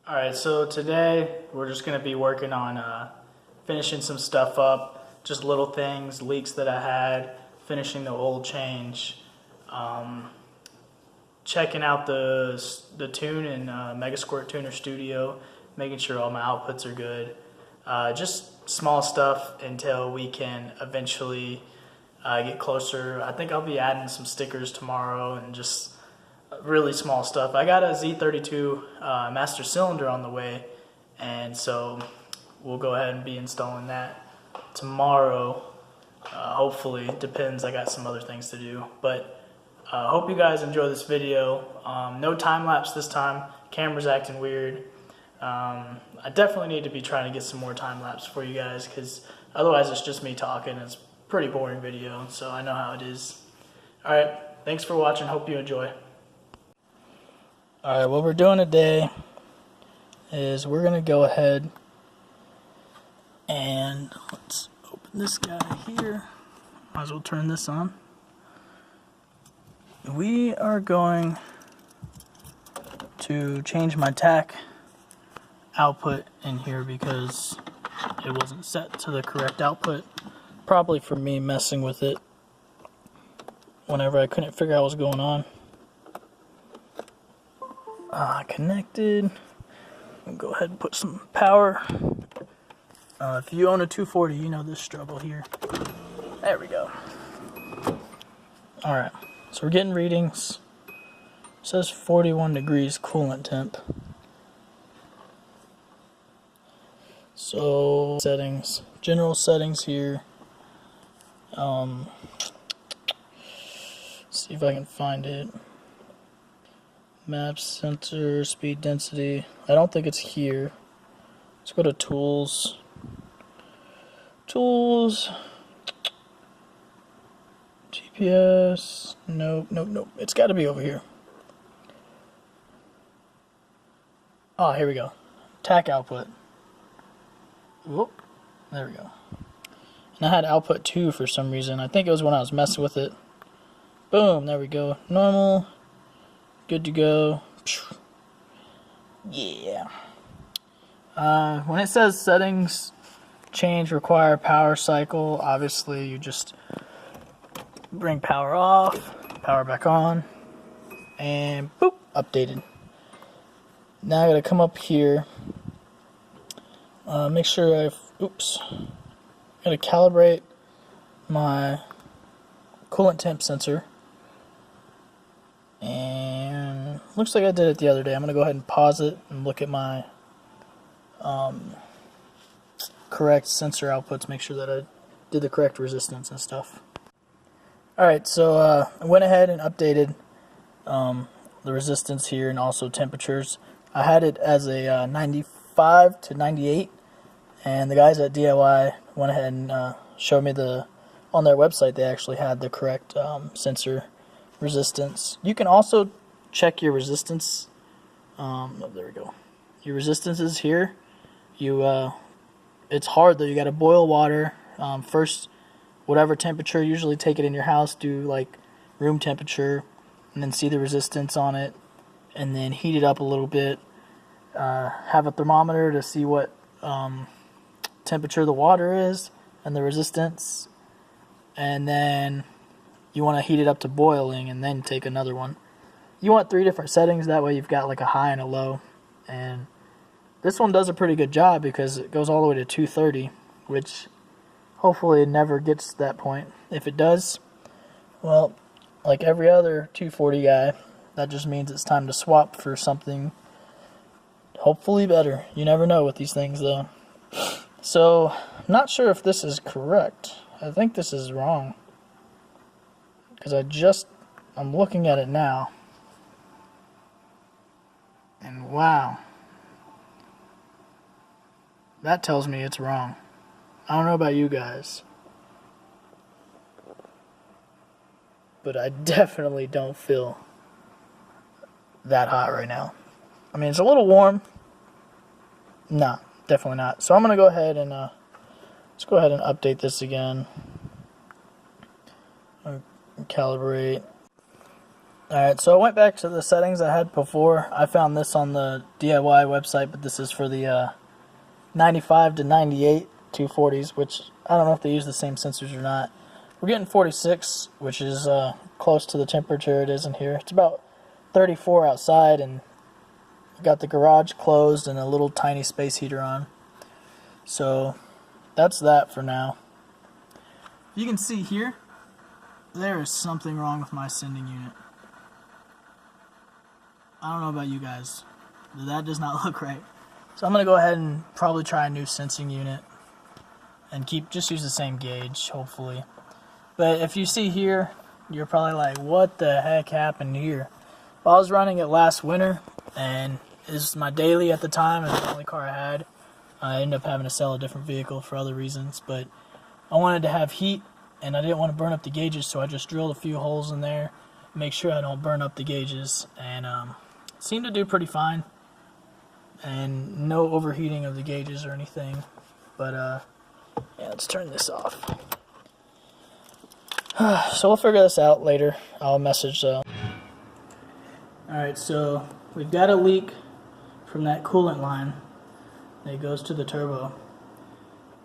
Alright, so today we're just going to be working on finishing some stuff up, just little things, leaks that I had, finishing the oil change, checking out the tune in Megasquirt Tunerstudio, making sure all my outputs are good. Just small stuff until we can eventually get closer. I think I'll be adding some stickers tomorrow and just really small stuff. I got a Z32 master cylinder on the way, and so we'll go ahead and be installing that tomorrow. Hopefully, depends. I got some other things to do, but hope you guys enjoy this video. No time lapse this time. Camera's acting weird. I definitely need to be trying to get some more time lapse for you guys, because otherwise it's just me talking. It's a pretty boring video, so I know how it is. Alright, thanks for watching. Hope you enjoy. Alright, what we're doing today is we're going to go ahead and let's open this guy here. Might as well turn this on. We are going to change my Tach output in here because it wasn't set to the correct output. Probably for me messing with it whenever I couldn't figure out what was going on. Connected. I'll go ahead and put some power. If you own a 240, you know this struggle here. There we go. Alright, so we're getting readings. It says 41 degrees coolant temp. So, settings. General settings here. See if I can find it. Maps, sensor, speed, density. I don't think it's here. Let's go to tools. Tools. GPS. Nope. It's got to be over here. Oh, here we go. Tach output. Whoop. There we go. And I had output 2 for some reason. I think it was when I was messing with it. Boom. There we go. Normal. Good to go. Yeah. When it says settings change require power cycle, obviously you just bring power off, power back on, and boop, updated. Now I gotta come up here, make sure gotta calibrate my coolant temp sensor. And looks like I did it the other day. I'm going to go ahead and pause it and look at my correct sensor outputs, make sure that I did the correct resistance and stuff. Alright, so I went ahead and updated the resistance here and also temperatures. I had it as a 95 to 98, and the guys at DIY went ahead and showed me on their website they actually had the correct sensor resistance. You can also check your resistance. There we go. Your resistance is here. It's hard though. You got to boil water first. Whatever temperature, usually take it in your house. Do like room temperature, and then see the resistance on it, and then heat it up a little bit. Have a thermometer to see what temperature the water is and the resistance, and then you want to heat it up to boiling and then take another one. You want 3 different settings, that way you've got like a high and a low. And this one does a pretty good job because it goes all the way to 230, which hopefully it never gets to that point. If it does, well, like every other 240 guy, that just means it's time to swap for something hopefully better. You never know with these things though. So, I'm not sure if this is correct. I think this is wrong, because I'm looking at it now, and wow, that tells me it's wrong. I don't know about you guys, but I definitely don't feel that hot right now. I mean, it's a little warm. Nah, definitely not. So I'm going to go ahead and let's go ahead and update this again. Calibrate. Alright, so I went back to the settings I had before. I found this on the DIY website, but this is for the 95 to 98 240s, which I don't know if they use the same sensors or not. We're getting 46, which is close to the temperature it is in here. It's about 34 outside, and got the garage closed and a little tiny space heater on. So that's that for now. You can see here, there is something wrong with my sending unit. I don't know about you guys, but that does not look right. So I'm going to go ahead and probably try a new sensing unit and just use the same gauge, hopefully. But if you see here, you're probably like, what the heck happened here? Well, I was running it last winter, and it was my daily at the time, and the only car I had. I ended up having to sell a different vehicle for other reasons, but I wanted to have heat, and I didn't want to burn up the gauges, so I just drilled a few holes in there, make sure I don't burn up the gauges, and it seemed to do pretty fine, and no overheating of the gauges or anything. But yeah, let's turn this off. So we'll figure this out later. I'll message Alright, so we've got a leak from that coolant line that goes to the turbo.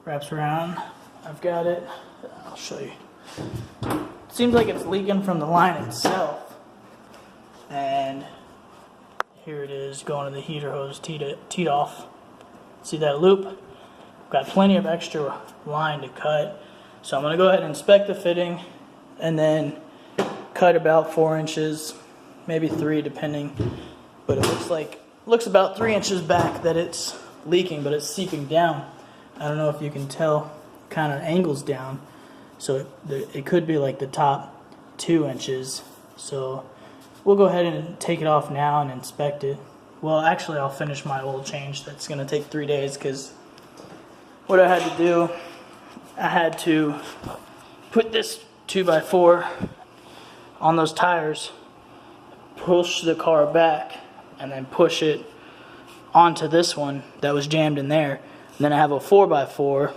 Wraps around. I've got it. I'll show you. It seems like it's leaking from the line itself. And here it is going to the heater hose teed off. See that loop? Got plenty of extra line to cut. So I'm going to go ahead and inspect the fitting and then cut about 4 inches, maybe 3 depending. But it looks about 3 inches back that it's leaking, but it's seeping down. I don't know if you can tell, kind of angles down. So it could be like the top 2 inches. So we'll go ahead and take it off now and inspect it. Well, actually I'll finish my oil change. That's going to take 3 days, because what I had to do, I had to put this 2x4 on those tires, push the car back, and then push it onto this one that was jammed in there. And then I have a 4x4,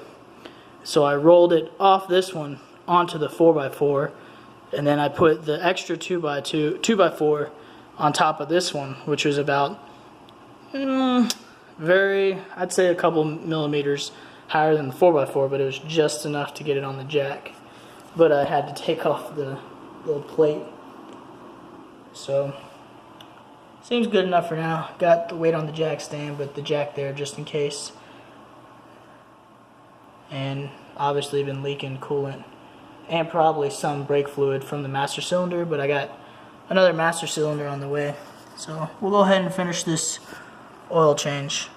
so I rolled it off this one onto the 4x4, and then I put the extra 2x4 on top of this one, which was about I'd say a couple millimeters higher than the 4x4, but it was just enough to get it on the jack. But I had to take off the little plate. So seems good enough for now. Got the weight on the jack stand, but the jack there just in case. And obviously been leaking coolant and probably some brake fluid from the master cylinder, but I got another master cylinder on the way. So we'll go ahead and finish this oil change.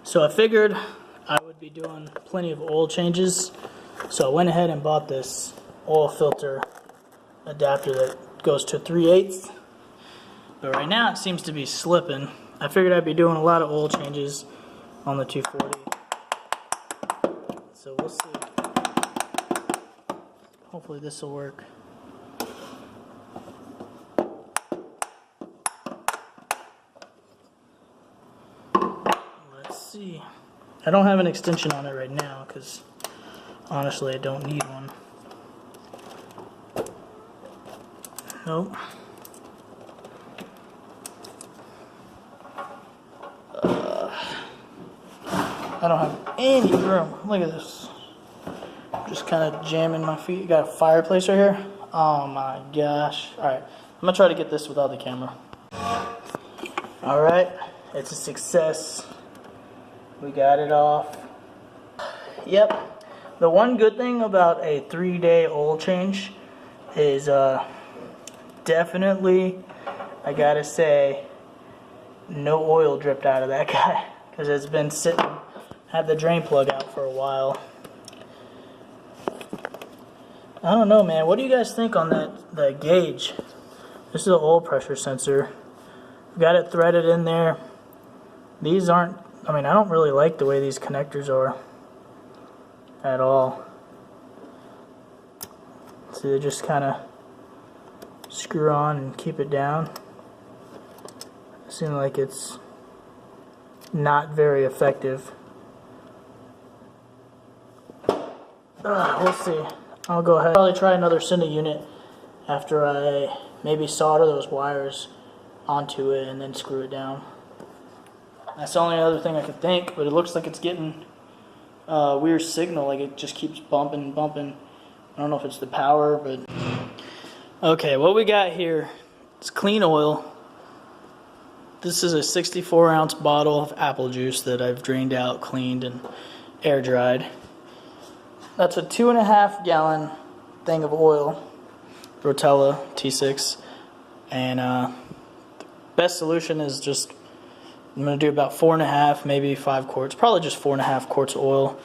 So I figured I would be doing plenty of oil changes, so I went ahead and bought this oil filter adapter that goes to 3/8. But right now it seems to be slipping. I figured I'd be doing a lot of oil changes on the 240. So we'll see. Hopefully this will work. Let's see. I don't have an extension on it right now because honestly I don't need one. Nope. I don't have any room. Look at this. Just kind of jamming my feet. Got a fireplace right here. Oh my gosh. Alright, I'm going to try to get this without the camera. Alright, it's a success. We got it off. Yep. The one good thing about a 3-day oil change is definitely, I gotta say, no oil dripped out of that guy. Because it's been sitting, had the drain plug out for a while. I don't know, man. What do you guys think on that gauge? This is an oil pressure sensor. Got it threaded in there. These aren't, I mean, I don't really like the way these connectors are at all. See, they just kind of screw on and keep it down. Seems like it's not very effective. We'll see. I'll go ahead. Probably try another sending unit after I maybe solder those wires onto it and then screw it down. That's the only other thing I could think, but it looks like it's getting a weird signal, like it just keeps bumping and bumping. I don't know if it's the power, but... Okay, what we got here is clean oil. This is a 64-ounce bottle of apple juice that I've drained out, cleaned, and air dried. That's a 2.5-gallon thing of oil, Rotella T6, and the best solution is just, I'm going to do about 4.5, maybe 5 quarts, probably just 4.5 quarts of oil.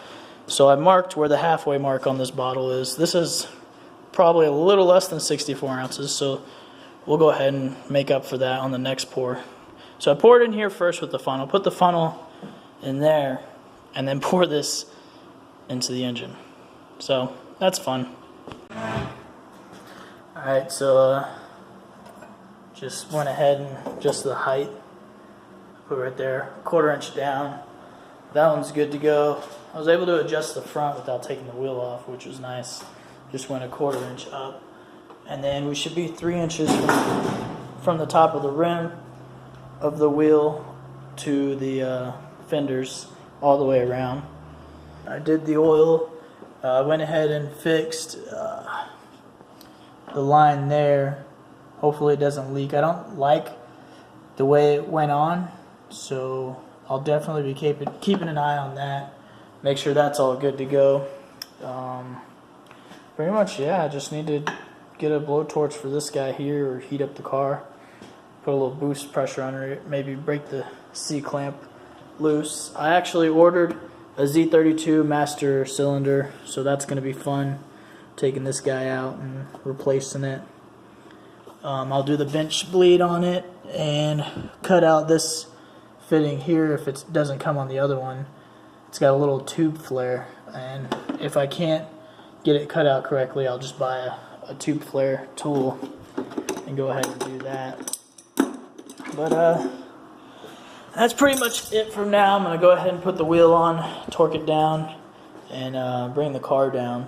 So I marked where the halfway mark on this bottle is. This is probably a little less than 64 ounces, so we'll go ahead and make up for that on the next pour. So I poured in here first with the funnel, put the funnel in there, and then pour this into the engine. So that's fun. Alright, so just went ahead and just the height, put right there, 1/4 inch down. That one's good to go. I was able to adjust the front without taking the wheel off, which was nice. Just went 1/4 inch up. And then we should be 3 inches from the top of the rim of the wheel to the fenders all the way around. I did the oil. I went ahead and fixed the line there. Hopefully it doesn't leak. I don't like the way it went on, so I'll definitely be keeping an eye on that. Make sure that's all good to go. Pretty much, yeah, I just need to get a blowtorch for this guy here or heat up the car. Put a little boost pressure under it, maybe break the C-clamp loose. I actually ordered a Z32 master cylinder, so that's going to be fun, taking this guy out and replacing it. I'll do the bench bleed on it and cut out this fitting here if it doesn't come on the other one. It's got a little tube flare, and if I can't get it cut out correctly, I'll just buy a tube flare tool and go ahead and do that. But that's pretty much it for now. I'm going to go ahead and put the wheel on, torque it down, and bring the car down.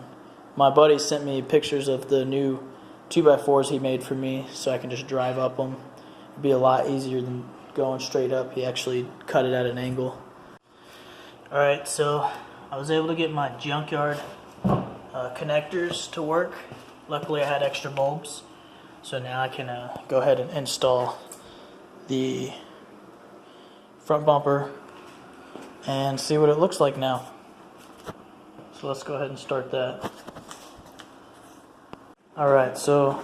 My buddy sent me pictures of the new 2x4s he made for me, so I can just drive up them. It'd be a lot easier than going straight up. He actually cut it at an angle. Alright, so I was able to get my junkyard connectors to work. Luckily I had extra bulbs, so now I can go ahead and install the front bumper and see what it looks like now. So let's go ahead and start that. Alright, so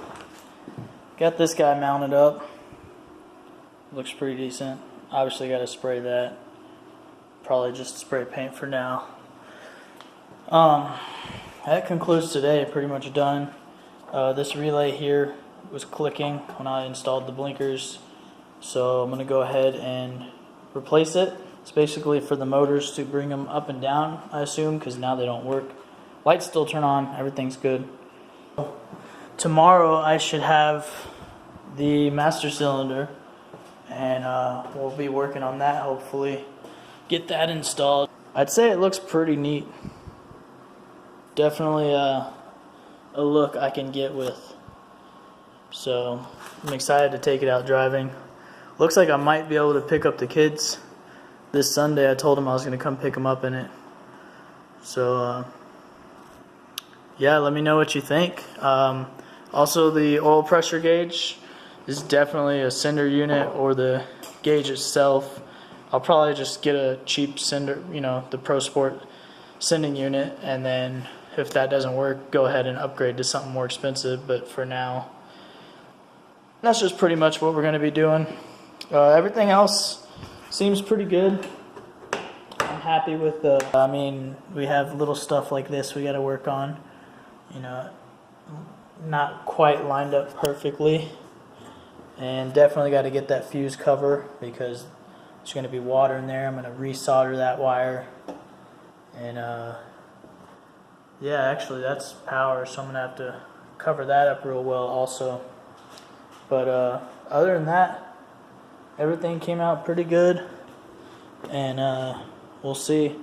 got this guy mounted up. Looks pretty decent. Obviously got to spray that. Probably just spray paint for now. That concludes today, pretty much done. This relay here was clicking when I installed the blinkers, so I'm going to go ahead and replace it. It's basically for the motors to bring them up and down, I assume, because now they don't work. Lights still turn on, everything's good. Tomorrow I should have the master cylinder, and we'll be working on that, hopefully. Get that installed. I'd say it looks pretty neat. Definitely a look I can get with. So I'm excited to take it out driving. Looks like I might be able to pick up the kids this Sunday. I told them I was going to come pick them up in it. So yeah, let me know what you think. Also, the oil pressure gauge is definitely a sender unit or the gauge itself. I'll probably just get a cheap sender, you know, the Pro Sport sending unit, and then if that doesn't work, go ahead and upgrade to something more expensive. But for now, that's just pretty much what we're going to be doing. Everything else seems pretty good. I'm happy with the, I mean, we have little stuff like this we got to work on. You know, not quite lined up perfectly. And definitely got to get that fuse cover because there's going to be water in there. I'm going to resolder that wire. And yeah, actually that's power, so I'm going to have to cover that up real well also. But other than that, everything came out pretty good. And we'll see.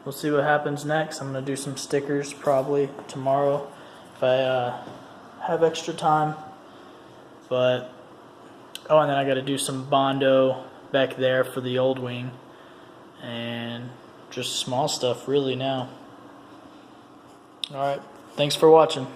We'll see what happens next. I'm going to do some stickers probably tomorrow if I have extra time. But oh, and then I got to do some Bondo back there for the old wing, and just small stuff really now. All right, thanks for watching.